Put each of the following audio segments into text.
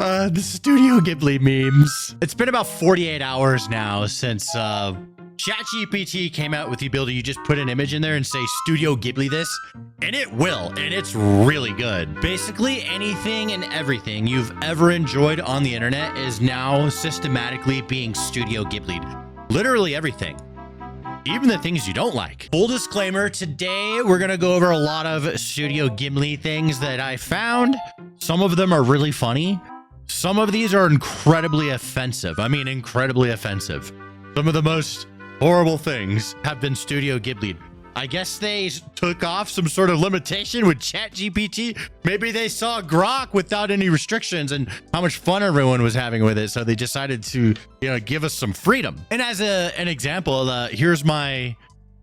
The Studio Ghibli memes. It's been about 48 hours now since ChatGPT came out with the ability you just put an image in there and say Studio Ghibli this, and it will, and it's really good. Basically, anything and everything you've ever enjoyed on the internet is now systematically being Studio Ghibli'd. Literally everything. Even the things you don't like. Full disclaimer, today we're gonna go over a lot of Studio Ghibli things that I found. Some of them are really funny. Some of these are incredibly offensive. I mean, incredibly offensive. Some of the most horrible things have been Studio Ghibli. I guess they took off some sort of limitation with ChatGPT. Maybe they saw Grok without any restrictions and how much fun everyone was having with it. So they decided to, give us some freedom. And as an example, here's my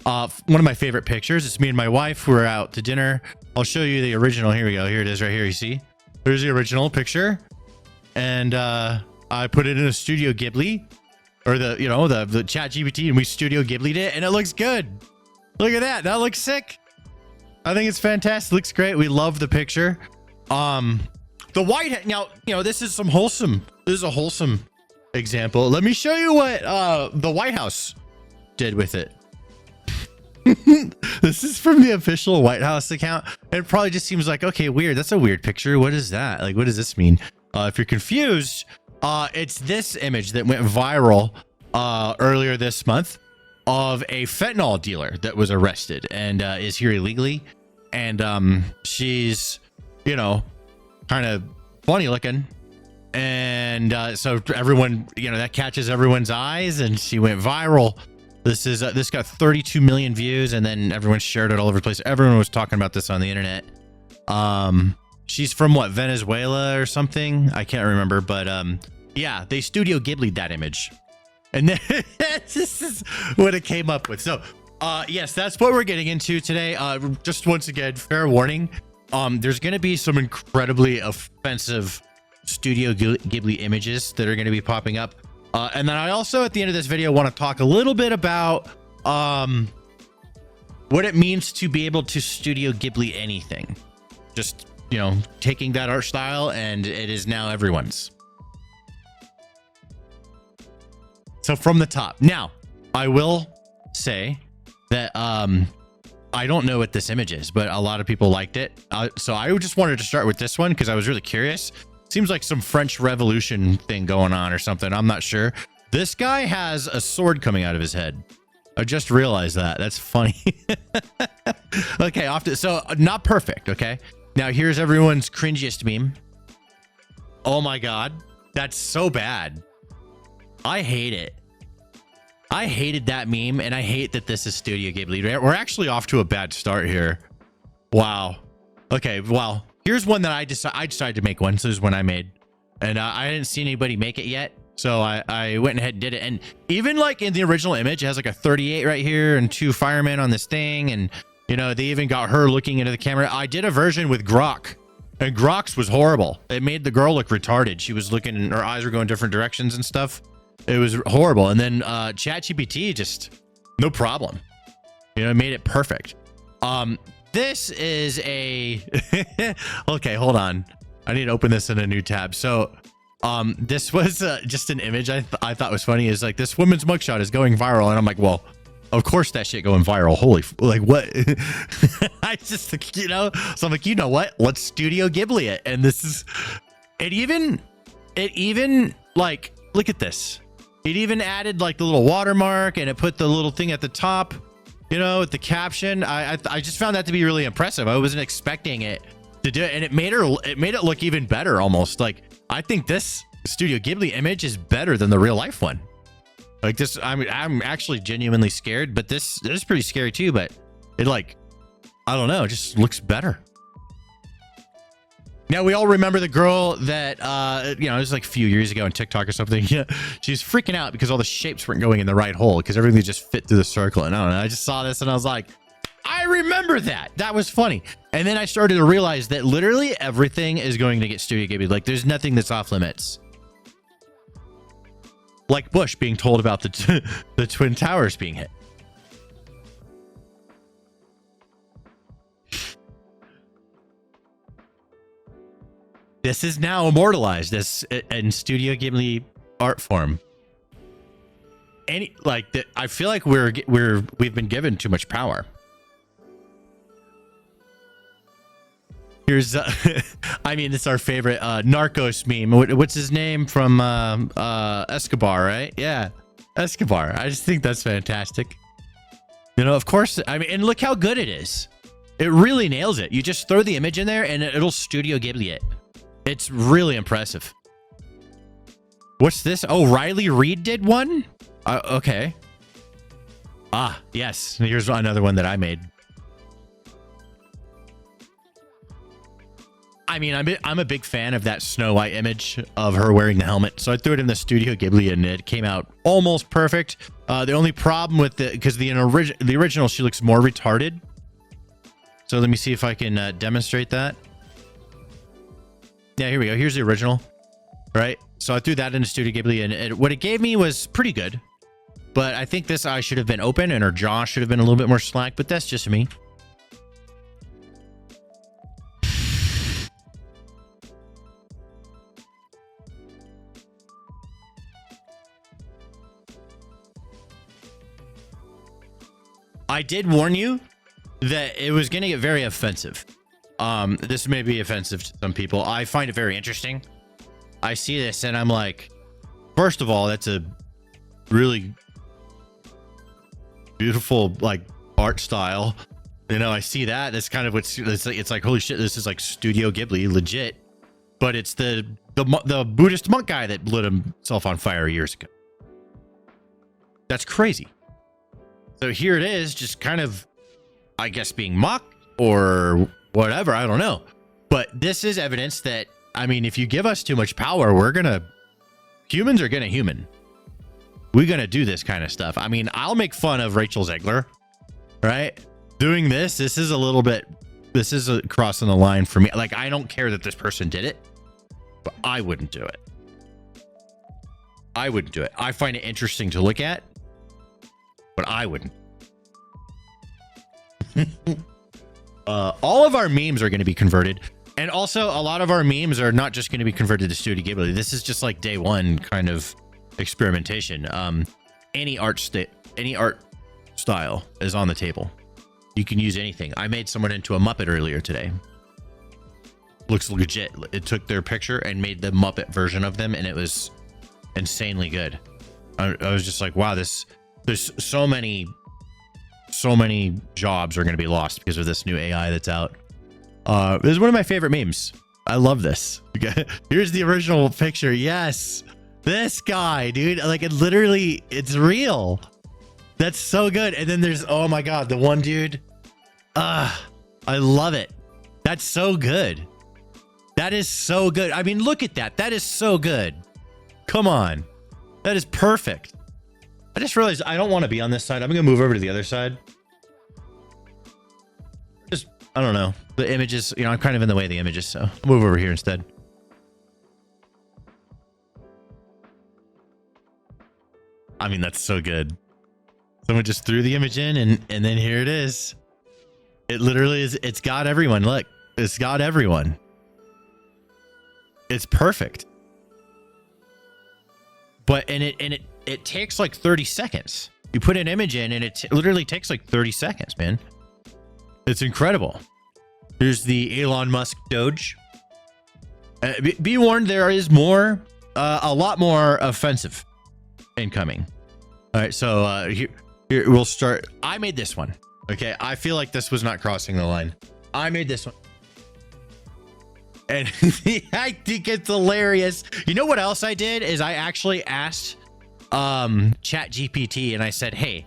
one of my favorite pictures. It's me and my wife. We're out to dinner. I'll show you the original. Here we go. Here it is right here. You see? There's the original picture. And I put it in a Studio Ghibli, or the ChatGPT, and we Studio Ghibli'd it, and it looks good. Look at that. That looks sick. I think it's fantastic. Looks great. We love the picture. The white, now, this is some wholesome. This is a wholesome example. Let me show you what the White House did with it. This is from the official White House account. It probably just seems like, okay, weird. That's a weird picture. What is that? Like, what does this mean? If you're confused, it's this image that went viral earlier this month of a fentanyl dealer that was arrested and is here illegally. And she's, kind of funny looking. And so everyone, that catches everyone's eyes, and she went viral. This got 32 million views, and then everyone shared it all over the place. Everyone was talking about this on the internet. She's from Venezuela or something. I can't remember, but yeah, they Studio Ghibli'd that image. And then this is what it came up with. So, yes, that's what we're getting into today. Just once again, fair warning. There's going to be some incredibly offensive Studio Ghibli images that are going to be popping up. And then I also, at the end of this video, want to talk a little bit about what it means to be able to Studio Ghibli anything. Just, taking that art style, and it is now everyone's. So from the top. Now, I will say that I don't know what this image is, but a lot of people liked it. So I just wanted to start with this one because I was really curious. Seems like some French Revolution thing going on or something. I'm not sure. This guy has a sword coming out of his head. I just realized that. That's funny. Okay, so not perfect, okay? Now here's everyone's cringiest meme. Oh my God. That's so bad. I hate it. I hated that meme, and I hate that this is Studio Ghibli. We're actually off to a bad start here. Wow. Okay, well, here's one that I decided to make one. So this is one I made, and I didn't see anybody make it yet. So I went ahead and did it. And even like in the original image, it has like a 38 right here and 2 firemen on this thing. And, they even got her looking into the camera. I did a version with Grok, and Grok's was horrible. It made the girl look retarded. She was looking, and her eyes were going different directions and stuff. It was horrible. And then ChatGPT, just no problem. It made it perfect. This is a okay, hold on. I need to open this in a new tab. So this was just an image I thought was funny. Is like, this woman's mugshot is going viral, and I'm like, well, of course that shit going viral. Holy, like, what? I just, so I'm like, what? Let's Studio Ghibli it. And this is, it even like, look at this. It even added like the little watermark, and it put the little thing at the top, with the caption. I just found that to be really impressive. I wasn't expecting it to do it, and it made it look even better almost. Like, I think this Studio Ghibli image is better than the real life one. Like this, I'm actually genuinely scared, but this is pretty scary too. But it, like, I don't know, it just looks better. Now, we all remember the girl that, it was like a few years ago on TikTok or something. Yeah, she's freaking out because all the shapes weren't going in the right hole because everything just fit through the circle. And I don't know, I just saw this and I was like, I remember that. That was funny. And then I started to realize that literally everything is going to get Studio Ghibli. Like, there's nothing that's off limits. Like Bush being told about the Twin Towers being hit. This is now immortalized as in Studio Ghibli art form. I feel like we've been given too much power. Here's I mean, it's our favorite Narcos meme. What's his name from Escobar, right? Yeah, Escobar. I just think that's fantastic. You know, of course. I mean, and look how good it is. It really nails it. You just throw the image in there and it'll Studio Ghibli it. It's really impressive. What's this? Oh, Riley Reid did one? Okay. Ah, yes. Here's another one that I made. I mean, I'm a big fan of that Snow White image of her wearing the helmet. So I threw it in the Studio Ghibli and it came out almost perfect. The only problem with because the original, she looks more retarded. So let me see if I can demonstrate that. Yeah, here we go. Here's the original, right? So I threw that into Studio Ghibli and what it gave me was pretty good. But I think this eye should have been open and her jaw should have been a little bit more slack, but that's just me. I did warn you that it was going to get very offensive. This may be offensive to some people. I find it very interesting. I see this and I'm like, first of all, that's a really beautiful like art style. You know, I see that. That's kind of it's like holy shit, this is like Studio Ghibli legit. But it's the Buddhist monk guy that lit himself on fire years ago. That's crazy. So here it is, just kind of, I guess, being mocked or whatever. I don't know. But this is evidence that, I mean, if you give us too much power, humans are going to human. We're going to do this kind of stuff. I mean, I'll make fun of Rachel Zegler, right? Doing this is a little bit, this is crossing the line for me. Like, I don't care that this person did it, but I wouldn't do it. I wouldn't do it. I find it interesting to look at, but I wouldn't. All of our memes are going to be converted. And also, a lot of our memes are not just going to be converted to Studio Ghibli. This is just like day one kind of experimentation. Any art style is on the table. You can use anything. I made someone into a Muppet earlier today. Looks legit. It took their picture and made the Muppet version of them, and it was insanely good. I was just like, wow, there's so many jobs are going to be lost because of this new AI that's out. This is one of my favorite memes. I love this. Here's the original picture. Yes, this guy, dude. Like, it's real. That's so good. And then there's, oh my god, the one dude. I love it. That's so good. That is so good. I mean, look at that. That is so good. Come on. That is perfect. I just realized I don't want to be on this side. I'm going to move over to the other side. Just, I don't know. The images, you know, I'm kind of in the way of the images, so I'll move over here instead. I mean, that's so good. Someone just threw the image in and then here it is. It literally is. It's got everyone. Look, it's got everyone. It's perfect. But, and it takes like 30 seconds. You put an image in and it literally takes like 30 seconds, man. It's incredible. Here's the Elon Musk Doge. Be warned, there is more, a lot more offensive incoming. All right, so here we'll start. I made this one. Okay, I feel like this was not crossing the line. I made this one. And I think it's hilarious. You know what else I did is I actually asked ChatGPT and I said, hey,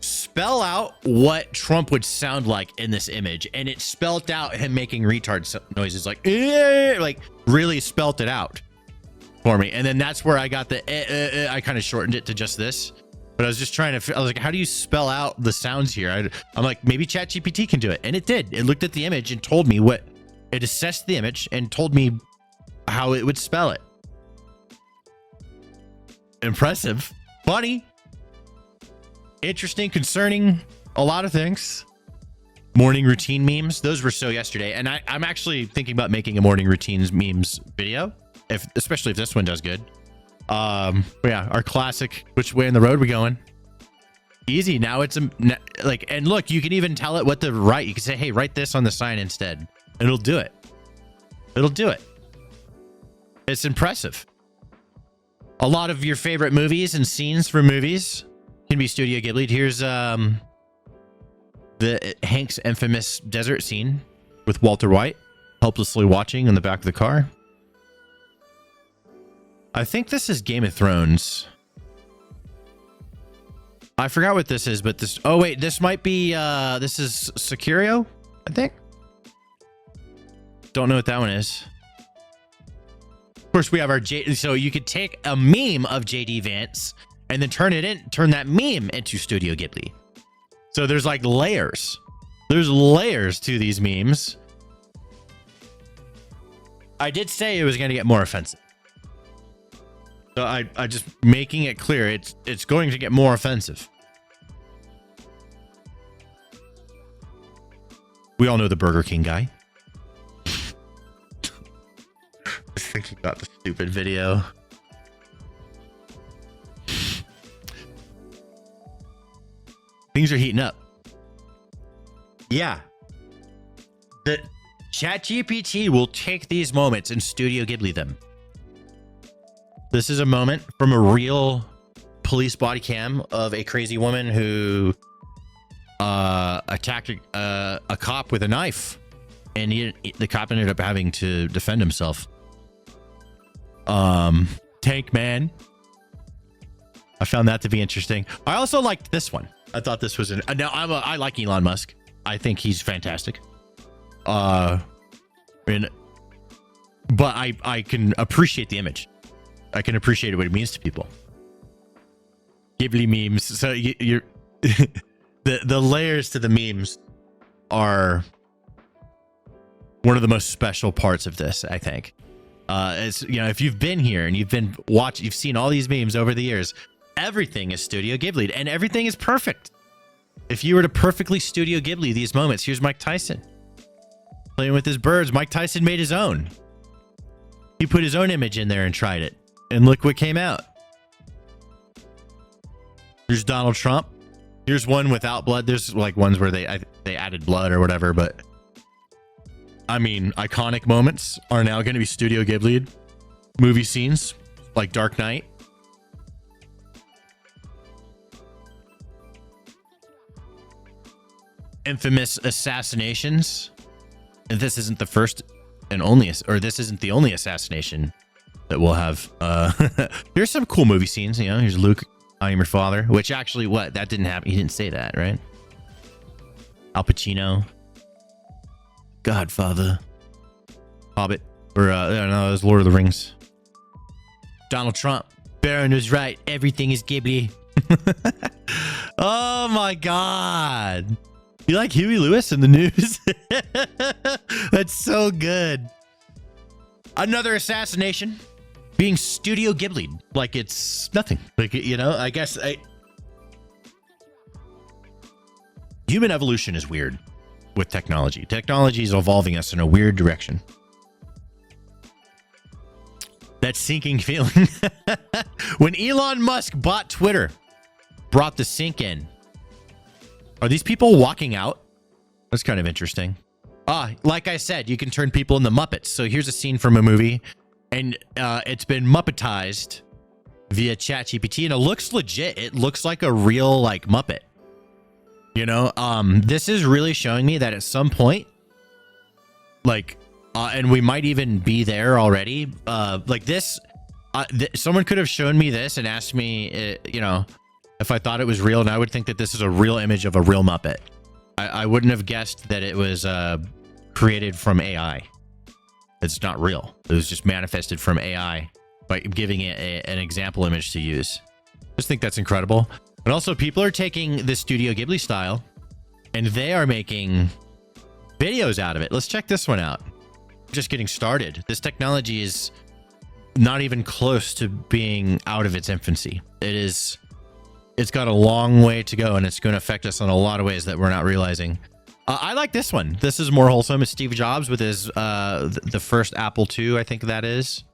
spell out what Trump would sound like in this image. And it spelled out him making retard noises, like really spelt it out for me. And then that's where I got the I kind of shortened it to just this. But I was just trying to, I was like, how do you spell out the sounds here? I'm like, maybe ChatGPT can do it. And it did. It looked at the image and told me what, it assessed the image and told me how it would spell it. Impressive. Funny. Interesting. Concerning. A lot of things. Morning routine memes. Those were so yesterday. And I'm actually thinking about making a morning routines memes video, especially if this one does good. But yeah, our classic, which way in the road we going? Easy. Now it's like, and look, you can even tell it what to write. You can say, hey, write this on the sign instead. And it'll do it. It'll do it. It's impressive. A lot of your favorite movies and scenes from movies can be Studio Ghibli. Here's the Hank's infamous desert scene with Walter White helplessly watching in the back of the car. I think this is Game of Thrones. I forgot what this is, but this... Oh, wait. This might be... this is Sekiro, I think. Don't know what that one is. Of course, we have our... So you could take a meme of J.D. Vance and then turn that meme into Studio Ghibli. So there's like layers. There's layers to these memes. I did say it was going to get more offensive. So I just making it clear, it's going to get more offensive. We all know the Burger King guy. I was thinking about the stupid video. Things are heating up. Yeah. The ChatGPT will take these moments and Studio Ghibli them. This is a moment from a real police body cam of a crazy woman who attacked a cop with a knife, and the cop ended up having to defend himself. Tank Man. I found that to be interesting. I also liked this one. I thought this was I like Elon Musk. I think he's fantastic. But I can appreciate the image. I can appreciate what it means to people. Ghibli memes. So you're the layers to the memes are one of the most special parts of this, I think. It's, you know, if you've been here and you've seen all these memes over the years, everything is Studio Ghibli and everything is perfect. If you were to perfectly Studio Ghibli these moments, here's Mike Tyson playing with his birds. Mike Tyson made his own. He put his own image in there and tried it. And look what came out. Here's Donald Trump. Here's one without blood. There's like ones where they added blood or whatever, but I mean, iconic moments are now going to be Studio Ghibli movie scenes like Dark Knight. Infamous assassinations. And this isn't the first and only, or this isn't the only assassination that we'll have. Here's some cool movie scenes. You know, here's Luke, I am your father, which actually, that didn't happen. He didn't say that, right? Al Pacino, Godfather, Hobbit, or no, it was Lord of the Rings. Donald Trump, Baron was right. Everything is Ghibli. Oh my God. You like Huey Lewis in the news? That's so good. Another assassination being Studio Ghibli, like it's nothing. Like, you know, I guess human evolution is weird with technology. Technology is evolving us in a weird direction. That sinking feeling. When Elon Musk bought Twitter, brought the sink in. Are these people walking out? That's kind of interesting. Like I said, you can turn people into Muppets. So here's a scene from a movie, and it's been Muppetized via ChatGPT, and it looks legit. It looks like a real like Muppet. You know, this is really showing me that at some point, like, and we might even be there already. Like this, someone could have shown me this and asked me, you know, if I thought it was real, and I would think that this is a real image of a real Muppet. I wouldn't have guessed that it was created from AI. It's not real. It was just manifested from AI by giving it an example image to use. Just think that's incredible. But also, people are taking the Studio Ghibli style and they are making videos out of it. Let's check this one out. Just getting started. This technology is not even close to being out of its infancy. It's got a long way to go, and it's going to affect us in a lot of ways that we're not realizing. I like this one. This is more wholesome. It's Steve Jobs with his the first Apple II, I think that is.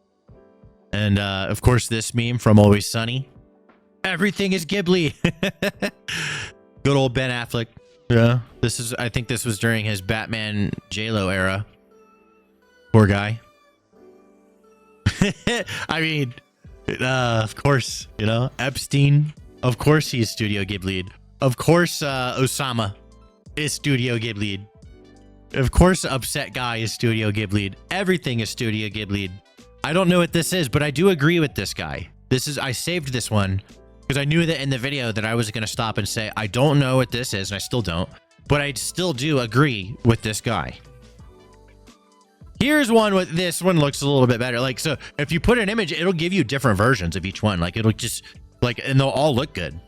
And of course, this meme from Always Sunny. Everything is Ghibli. Good old Ben Affleck. Yeah. I think this was during his Batman J-Lo era. Poor guy. I mean, of course, you know, Epstein. Of course he's Studio Ghibli. Of course Osama is Studio Ghibli. Of course Upset Guy is Studio Ghibli. Everything is Studio Ghibli. I don't know what this is, but I do agree with this guy. I saved this one because I knew that in the video that I was going to stop and say, I don't know what this is, and I still don't, but I still do agree with this guy. Here's one with this one looks a little bit better. Like, so if you put an image, it'll give you different versions of each one. Like, it'll just, like, and they'll all look good.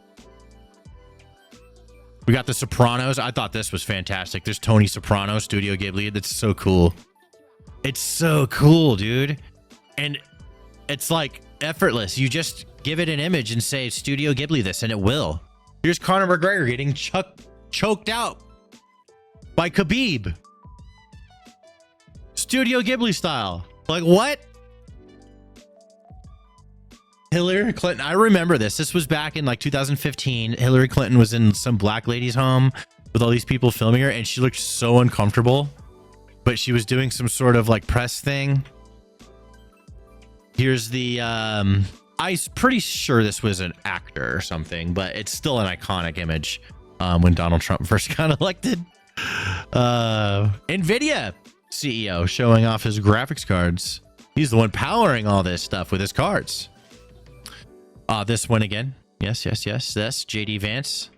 We got The Sopranos. I thought this was fantastic. There's Tony Soprano, Studio Ghibli. That's so cool. It's so cool, dude. And it's like effortless. You just give it an image and say Studio Ghibli this, and it will. Here's Conor McGregor getting choked out by Khabib. Studio Ghibli style. Like, what? Hillary Clinton. I remember this. This was back in like 2015. Hillary Clinton was in some black lady's home with all these people filming her, and she looked so uncomfortable. But she was doing some sort of like press thing. Here's the I'm pretty sure this was an actor or something, but it's still an iconic image when Donald Trump first got elected. NVIDIA CEO showing off his graphics cards. He's the one powering all this stuff with his cards. This one again. Yes. This JD Vance.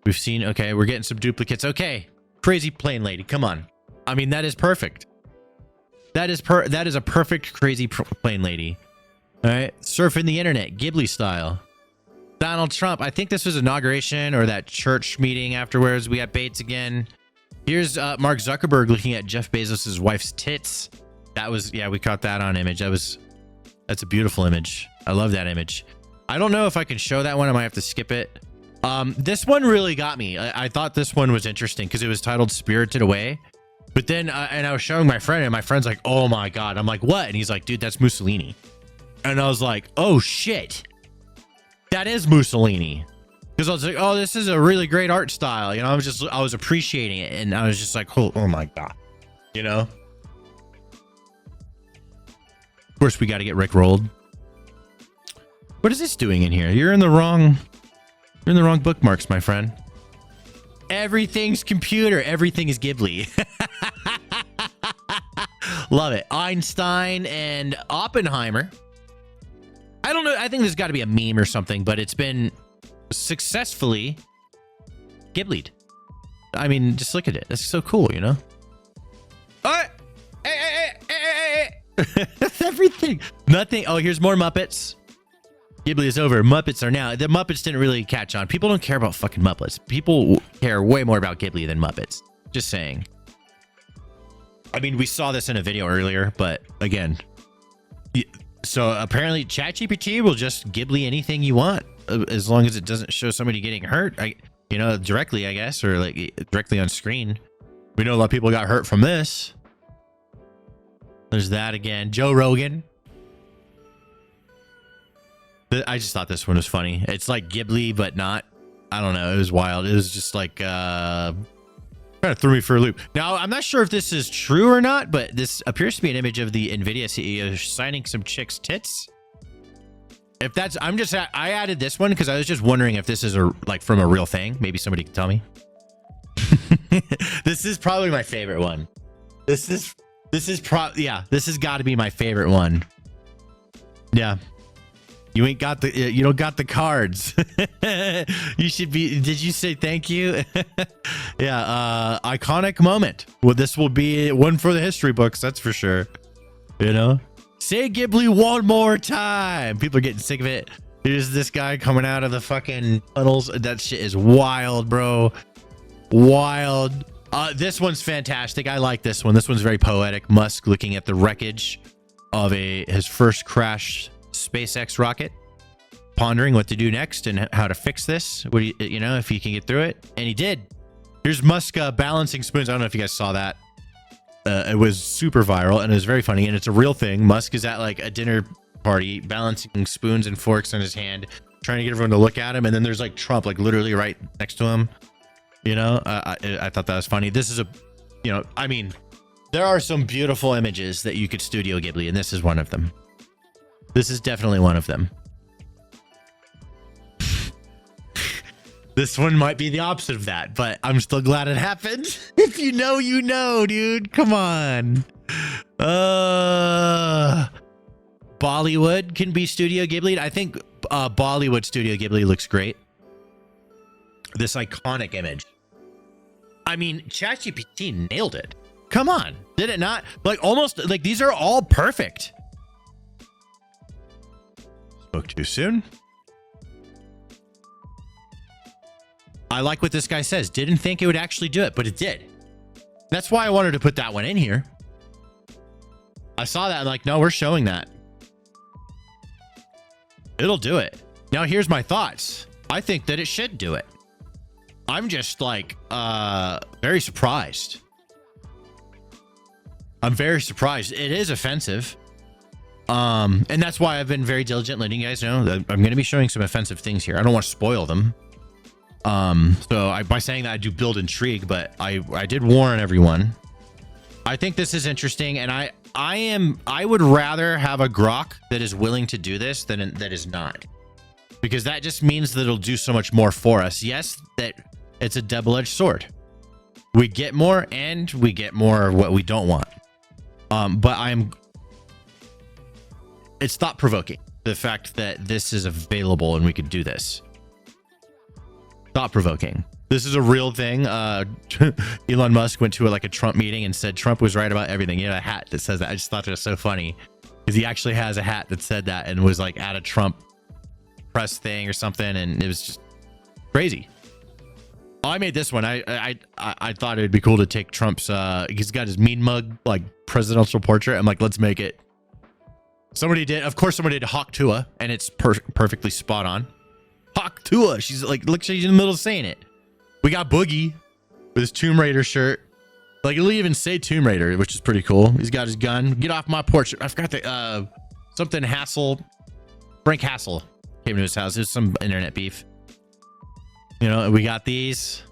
We've seen, okay, we're getting some duplicates. Okay, crazy plane lady, come on. I mean, that is perfect. That is a perfect crazy plane lady. All right, surfing the internet, Ghibli style. Donald Trump. I think this was inauguration or that church meeting afterwards. We got Bates again. Here's Mark Zuckerberg looking at Jeff Bezos's wife's tits. That was, yeah, we caught that on image. That's a beautiful image. I love that image. I don't know if I can show that one. I might have to skip it. This one really got me. I thought this one was interesting because it was titled Spirited Away. But then, and I was showing my friend, and my friend's like, oh my God. I'm like, what? And he's like, dude, that's Mussolini. And I was like, oh shit. That is Mussolini. Because I was like, oh, this is a really great art style. You know, I was appreciating it. And I was just like, oh my God. You know? Of course, we got to get Rick rolled. What is this doing in here? You're in the wrong bookmarks, my friend. Everything's computer. Everything is Ghibli. Love it. Einstein and Oppenheimer. I don't know. I think there's got to be a meme or something, but it's been successfully Ghibli'd. I mean, just look at it. That's so cool, you know? Hey. Everything. Nothing. Oh, here's more Muppets. Ghibli is over. Muppets are now. The Muppets didn't really catch on. People don't care about fucking Muppets. People care way more about Ghibli than Muppets. Just saying. I mean, we saw this in a video earlier, but again. So apparently ChatGPT will just Ghibli anything you want as long as it doesn't show somebody getting hurt. Directly, I guess, or like directly on screen. We know a lot of people got hurt from this. There's that again. Joe Rogan. I just thought this one was funny. It's like Ghibli, but not. I don't know. It was wild. It was just like kind of threw me for a loop. Now, I'm not sure if this is true or not, but this appears to be an image of the NVIDIA CEO signing some chick's tits. If that's, I added this one because I was just wondering if this is from a real thing. Maybe somebody can tell me. This is probably my favorite one. This has got to be my favorite one. Yeah. You don't got the cards. You should be. Did you say thank you? Yeah. Iconic moment. Well, this will be one for the history books. That's for sure. You know, say Ghibli one more time. People are getting sick of it. Here's this guy coming out of the fucking tunnels. That shit is wild, bro. Wild. This one's fantastic. I like this one. This one's very poetic. Musk looking at the wreckage of his first crashed SpaceX rocket, pondering what to do next and how to fix this. What do you know, if he can get through it, and he did. Here's Musk balancing spoons. I don't know if you guys saw that. It was super viral and it was very funny, and it's a real thing. Musk is at like a dinner party balancing spoons and forks in his hand, trying to get everyone to look at him, and then there's like Trump like literally right next to him. You know, I thought that was funny. This is a, you know, I mean, there are some beautiful images that you could Studio Ghibli, and this is one of them. This is definitely one of them. This one might be the opposite of that, but I'm still glad it happened. If you know, you know, dude. Come on. Bollywood can be Studio Ghibli. I think Bollywood Studio Ghibli looks great. This iconic image. I mean, ChatGPT nailed it. Come on. Did it not? Like almost like these are all perfect. Spoke too soon. I like what this guy says. Didn't think it would actually do it, but it did. That's why I wanted to put that one in here. I saw that. I'm like, no, we're showing that. It'll do it. Now, here's my thoughts. I think that it should do it. I'm just like, very surprised. I'm very surprised. It is offensive. And that's why I've been very diligent letting you guys know that I'm going to be showing some offensive things here. I don't want to spoil them. So by saying that, I do build intrigue, but I did warn everyone. I think this is interesting, and I would rather have a grok that is willing to do this than that is not, because that just means that it'll do so much more for us. Yes, that it's a double-edged sword. We get more and we get more of what we don't want. But it's thought-provoking, the fact that this is available and we could do this. Thought-provoking. This is a real thing. Elon Musk went to a Trump meeting and said Trump was right about everything. He had a hat that says that. I just thought that was so funny because he actually has a hat that said that and was like at a Trump press thing or something, and it was just crazy. Oh, I made this one. I thought it'd be cool to take Trump's. He's got his mean mug like presidential portrait. I'm like, let's make it. Somebody did. Of course, somebody did Hawk Tuah, and it's perfectly spot on. Hawk Tuah. She's like, look, she's in the middle of saying it. We got Boogie with his Tomb Raider shirt. Like, it'll even say Tomb Raider, which is pretty cool. He's got his gun. Get off my porch. I forgot the something Hassel. Frank Hassel came to his house. There's some internet beef. You know, we got these.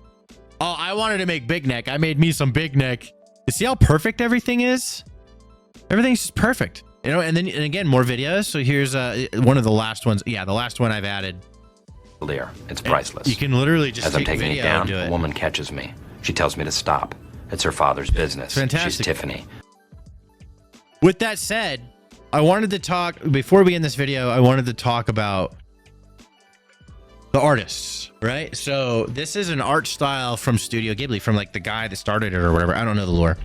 Oh, I wanted to make Big Neck. I made me some Big Neck. You see how perfect everything is? Everything's just perfect. You know, and again, more videos. So here's one of the last ones. Yeah, the last one I've added. There, it's priceless. You can literally just as I'm taking it down, a woman catches me. She tells me to stop. It's her father's business. Fantastic. She's Tiffany. With that said, I wanted to talk before we end this video. I wanted to talk about the artists, right? So this is an art style from Studio Ghibli, from like the guy that started it or whatever. I don't know the lore,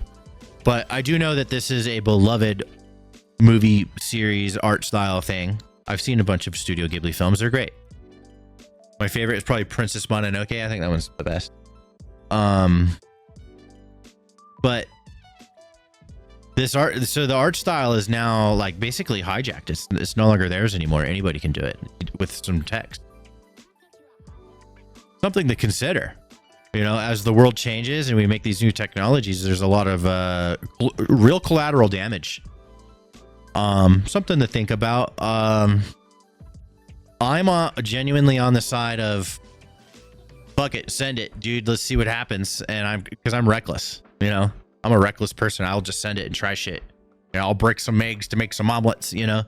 but I do know that this is a beloved movie series art style thing. I've seen a bunch of Studio Ghibli films. They're great. My favorite is probably Princess Mononoke. I think that one's the best. But this art, so the art style is now like basically hijacked. It's no longer theirs anymore. Anybody can do it with some text. Something to consider. You know, as the world changes and we make these new technologies, there's a lot of real collateral damage. Something to think about. I'm genuinely on the side of fuck it, send it, dude. Let's see what happens. And because I'm reckless, you know, I'm a reckless person. I'll just send it and try shit. You know, I'll break some eggs to make some omelets, you know.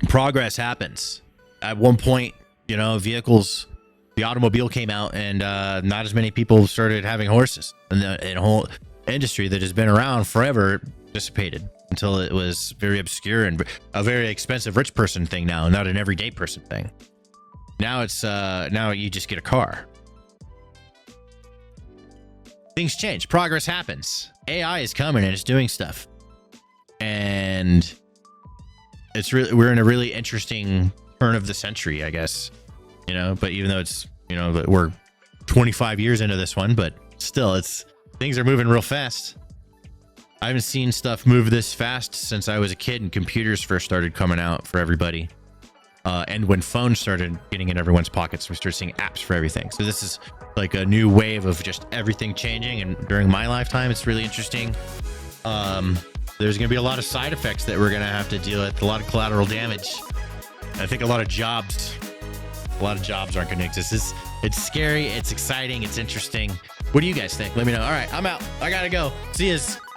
Progress happens. At one point, you know, the automobile came out and not as many people started having horses. And the whole industry that has been around forever dissipated until it was very obscure and a very expensive rich person thing now, not an everyday person thing. Now it's now you just get a car. Things change. Progress happens. AI is coming and it's doing stuff. And we're in a really interesting turn of the century, I guess. You know, but even though it's, you know, we're 25 years into this one, but still things are moving real fast. I haven't seen stuff move this fast since I was a kid and computers first started coming out for everybody. And when phones started getting in everyone's pockets, we started seeing apps for everything. So this is like a new wave of just everything changing. And during my lifetime, it's really interesting. There's going to be a lot of side effects that we're going to have to deal with, a lot of collateral damage. I think a lot of jobs aren't going to exist. It's scary. It's exciting. It's interesting. What do you guys think? Let me know. All right, I'm out. I got to go. See yous.